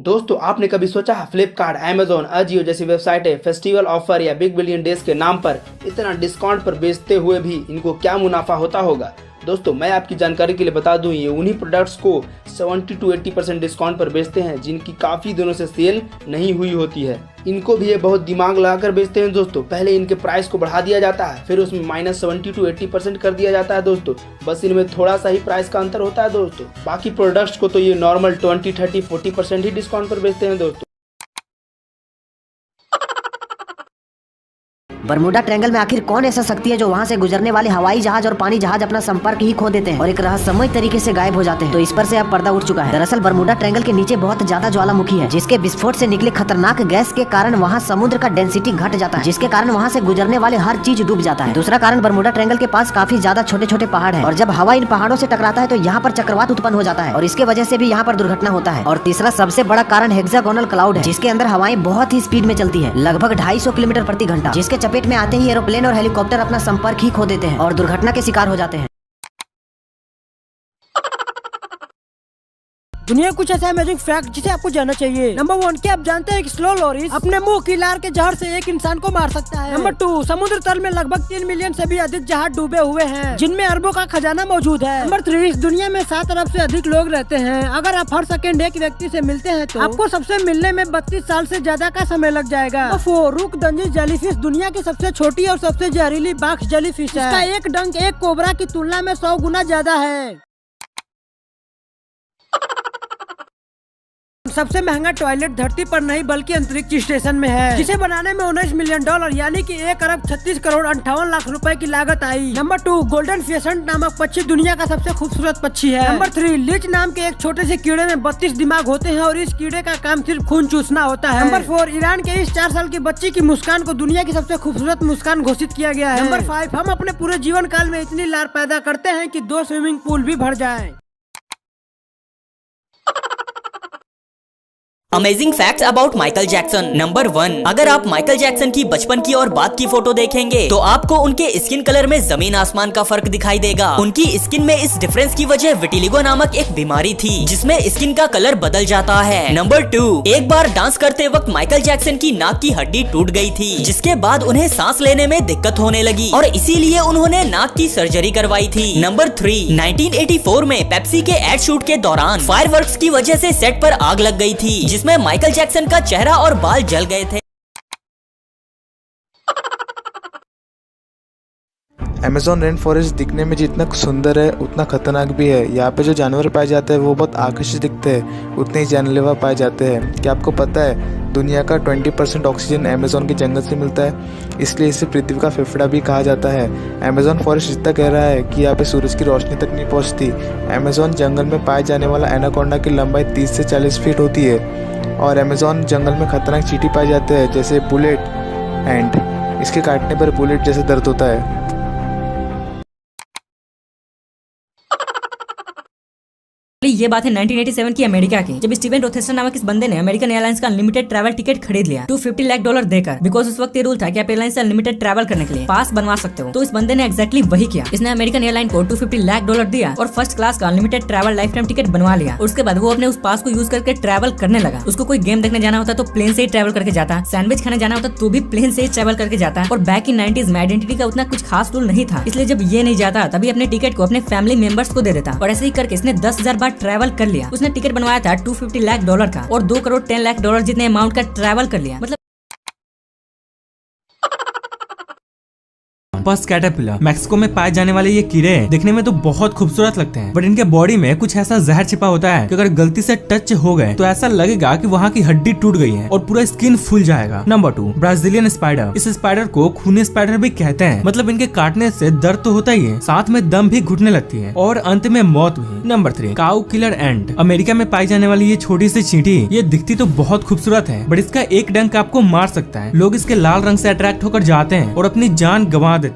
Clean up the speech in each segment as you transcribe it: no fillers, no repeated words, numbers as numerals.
दोस्तों आपने कभी सोचा फ्लिपकार्ट, अमेजोन, अजियो जैसी वेबसाइटें फेस्टिवल ऑफर या बिग बिलियन डेज के नाम पर इतना डिस्काउंट पर बेचते हुए भी इनको क्या मुनाफा होता होगा। दोस्तों मैं आपकी जानकारी के लिए बता दूं, ये उन्हीं प्रोडक्ट्स को 70 to 80% डिस्काउंट पर बेचते हैं जिनकी काफ़ी दिनों से सेल नहीं हुई होती है। इनको भी ये बहुत दिमाग लगाकर बेचते हैं दोस्तों। पहले इनके प्राइस को बढ़ा दिया जाता है, फिर उसमें -70 to 80% कर दिया जाता है दोस्तों। बस इनमें थोड़ा सा ही प्राइस का अंतर होता है दोस्तों। बाकी प्रोडक्ट्स को तो ये नॉर्मल 20, 30, 40% ही डिस्काउंट पर बेचते हैं दोस्तों। बरमूडा ट्रायंगल में आखिर कौन ऐसा शक्ति है जो वहाँ से गुजरने वाले हवाई जहाज और पानी जहाज अपना संपर्क ही खो देते हैं और एक रहस्यमय तरीके से गायब हो जाते हैं। तो इस पर से अब पर्दा उठ चुका है। दरअसल बरमूडा ट्रायंगल के नीचे बहुत ज्यादा ज्वालामुखी है, जिसके विस्फोट से निकले खतरनाक गैस के कारण वहाँ समुद्र का डेंसिटी घट जाता है, जिसके कारण वहाँ से गुजरने वाले हर चीज डूब जाता है। दूसरा कारण बरमूडा ट्रायंगल के पास काफी ज्यादा छोटे छोटे पहाड़ है और जब हवा इन पहाड़ों से टकराता है तो यहाँ पर चक्रवात उत्पन्न हो जाता है और इसके वजह से भी यहाँ पर दुर्घटना होता है। और तीसरा सबसे बड़ा कारण हेक्सागोनल क्लाउड है, जिसके अंदर हवाएं बहुत ही स्पीड में चलती है, लगभग 250 किलोमीटर प्रति घंटा, जिसके चपेट में आते ही एरोप्लेन और हेलीकॉप्टर अपना संपर्क ही खो देते हैं और दुर्घटना के शिकार हो जाते हैं। दुनिया कुछ ऐसा अमेजिंग फैक्ट जिसे आपको जानना चाहिए। नंबर 1, क्या आप जानते हैं कि स्लो लॉरीज अपने मुंह की लार के जहर से एक इंसान को मार सकता है। नंबर 2, समुद्र तल में लगभग 3 मिलियन से भी अधिक जहाज डूबे हुए हैं, जिनमें अरबों का खजाना मौजूद है। नंबर 3, इस दुनिया में 7 अरब से अधिक लोग रहते हैं। अगर आप हर सेकेंड एक व्यक्ति से मिलते हैं तो आपको सबसे मिलने में 32 साल से ज्यादा का समय लग जाएगा। 4, रुकदंजी जेलीफिश दुनिया की सबसे छोटी और सबसे जहरीली बाक्स जेलीफिश है। इसका एक डंक एक कोबरा की तुलना में 100 गुना ज्यादा है। सबसे महंगा टॉयलेट धरती पर नहीं बल्कि अंतरिक्ष स्टेशन में है, जिसे बनाने में $19 मिलियन यानी कि 1 अरब 36 करोड़ 58 लाख रुपए की लागत आई। नंबर 2, गोल्डन फेसेंट नामक पक्षी दुनिया का सबसे खूबसूरत पक्षी है। नंबर 3, लीच नाम के एक छोटे से कीड़े में 32 दिमाग होते हैं और इस कीड़े का काम सिर्फ खून चूसना होता है। नंबर 4, ईरान के इस 4 साल की बच्ची की मुस्कान को दुनिया की सबसे खूबसूरत मुस्कान घोषित किया गया है। नंबर 5, हम अपने पूरे जीवन काल में इतनी लार पैदा करते हैं कि 2 स्विमिंग पूल भी भर जाए। Amazing facts about Michael Jackson. Number 1, अगर आप माइकल जैक्सन की बचपन की और बाद की फोटो देखेंगे तो आपको उनके स्किन कलर में जमीन आसमान का फर्क दिखाई देगा। उनकी स्किन में इस डिफरेंस की वजह विटिलिगो नामक एक बीमारी थी, जिसमें स्किन का कलर बदल जाता है। नंबर 2, एक बार डांस करते वक्त माइकल जैक्सन की नाक की हड्डी टूट गई थी, जिसके बाद उन्हें सांस लेने में दिक्कत होने लगी और इसीलिए उन्होंने नाक की सर्जरी करवाई थी। नंबर 3, 1984 में पेप्सी के एड शूट के दौरान फायरवर्क्स की वजह से सेट पर आग लग गई थी, जिसमें माइकल जैक्सन का चेहरा और बाल जल गए थे। अमेज़न रेन फॉरेस्ट दिखने में जितना सुंदर है उतना खतरनाक भी है। यहाँ पे जो जानवर पाए जाते हैं वो बहुत आकर्षक दिखते हैं, उतने ही जानलेवा पाए जाते हैं। क्या आपको पता है दुनिया का 20% ऑक्सीजन अमेज़न के जंगल से मिलता है, इसलिए इसे पृथ्वी का फेफड़ा भी कहा जाता है। अमेज़न फॉरेस्ट इतना गहरा है कि यहाँ पे सूरज की रोशनी तक नहीं पहुँचती। अमेज़न जंगल में पाए जाने वाला एनाकोंडा की लंबाई 30 से 40 फीट होती है और अमेज़न जंगल में खतरनाक चींटी पाए जाते हैं जैसे बुलेट एंड इसके काटने पर बुलेट जैसे दर्द होता है। ये बात है 1987 की अमेरिका की, जब स्टीवन रोथेस्टर नामक इस बंदे ने अमेरिकन एयरलाइंस का अनलिमिटेड ट्रैवल टिकट खरीद लिया $250 लाख देकर। बिकॉज उस वक्त ये रूल था कि आप एयरलाइन से अनलिमिटेड ट्रैवल करने के लिए पास बनवा सकते हो। तो इस बंदे ने एक्जैक्टली वही किया। इसने अमेरिकन एयरलाइन को $250 लाख दिया और फर्स्ट क्लास का unlimited travel life time ticket बनवा लिया। उसके बाद वो अपने उस पास को यूज करके ट्रैवल करने लगा। उसको कोई गेम देखने जाना होता तो प्लेन से ही ट्रैवल करके जाता, सैंडविच खाने जाना होता तो भी प्लेन से ही ट्रैवल करके जाता। और बैक इन 90s में आइडेंटिटी का उतना कुछ खास टूल नहीं था, इसलिए जब ये नहीं जाता तभी अपने टिकट को अपने फैमिली मेंबर्स को दे देता। और ऐसे ही करके इसने 10,000 बार ट्रैवल कर लिया। उसने टिकट बनवाया था $250 लाख का और $2 करोड़ 10 लाख जितने अमाउंट का ट्रैवल कर लिया। मतलब बस कैटरपिलर मैक्सिको में पाए जाने वाले ये कीड़े दिखने में तो बहुत खूबसूरत लगते हैं, बट इनके बॉडी में कुछ ऐसा जहर छिपा होता है कि अगर गलती से टच हो गए तो ऐसा लगेगा कि वहाँ की हड्डी टूट गई है और पूरा स्किन फूल जाएगा। Number 2, Brazilian spider. इस स्पाइडर को खूनी स्पाइडर भी कहते हैं। मतलब इनके काटने से दर्द तो होता ही है, साथ में दम भी घुटने लगती है और अंत में मौत भी। नंबर 3, काउ किलर एंट। अमेरिका में पाई जाने वाली ये छोटी सी चींटी ये दिखती तो बहुत खूबसूरत है, बट इसका एक डंक आपको मार सकता है। लोग इसके लाल रंग से अट्रैक्ट होकर जाते हैं और अपनी जान गंवा देते हैं।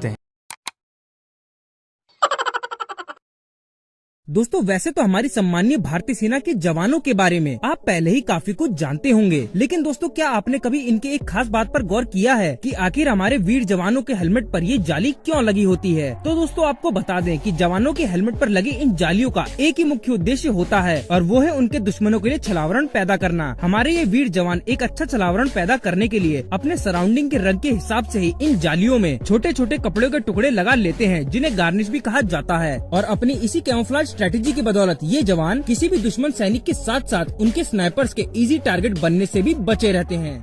दोस्तों वैसे तो हमारी सम्मानीय भारतीय सेना के जवानों के बारे में आप पहले ही काफी कुछ जानते होंगे, लेकिन दोस्तों क्या आपने कभी इनके एक खास बात पर गौर किया है कि आखिर हमारे वीर जवानों के हेलमेट पर ये जाली क्यों लगी होती है? तो दोस्तों आपको बता दें कि जवानों के हेलमेट पर लगी इन जालियों का एक ही मुख्य उद्देश्य होता है और वो है उनके दुश्मनों के लिए छलावरण पैदा करना। हमारे ये वीर जवान एक अच्छा छलावरण पैदा करने के लिए अपने सराउंडिंग के रंग के हिसाब से ही इन जालियों में छोटे छोटे कपड़े के टुकड़े लगा लेते हैं, जिन्हें गार्निश भी कहा जाता है। और अपनी इसी कैमोफ्लेज स्ट्रेटेजी की बदौलत ये जवान किसी भी दुश्मन सैनिक के साथ साथ उनके स्नाइपर्स के इजी टारगेट बनने से भी बचे रहते हैं।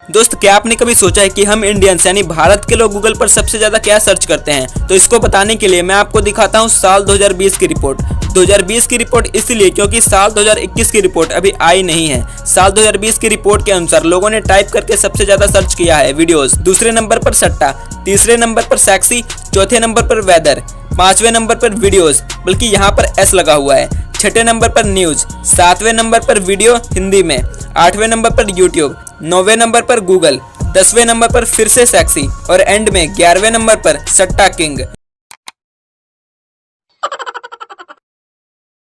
दोस्त क्या आपने कभी सोचा है कि हम इंडियंस यानी भारत के लोग गूगल पर सबसे ज्यादा क्या सर्च करते हैं? तो इसको बताने के लिए मैं आपको दिखाता हूँ साल 2020 की रिपोर्ट। 2020 की रिपोर्ट इसलिए क्योंकि साल 2021 की रिपोर्ट अभी आई नहीं है। साल 2020 की रिपोर्ट के अनुसार लोगों ने टाइप करके सबसे ज्यादा सर्च किया है वीडियोस। दूसरे नंबर पर सट्टा, तीसरे नंबर पर सेक्सी, चौथे नंबर पर वेदर, पांचवें नंबर पर वीडियोस, बल्कि यहाँ पर एस लगा हुआ है, छठे नंबर पर न्यूज, सातवें नंबर पर वीडियो हिंदी में, आठवें नंबर पर यूट्यूब, नौवें नंबर पर गूगल, 10वें नंबर पर फिर से सेक्सी और एंड में 11वें नंबर पर सट्टा किंग।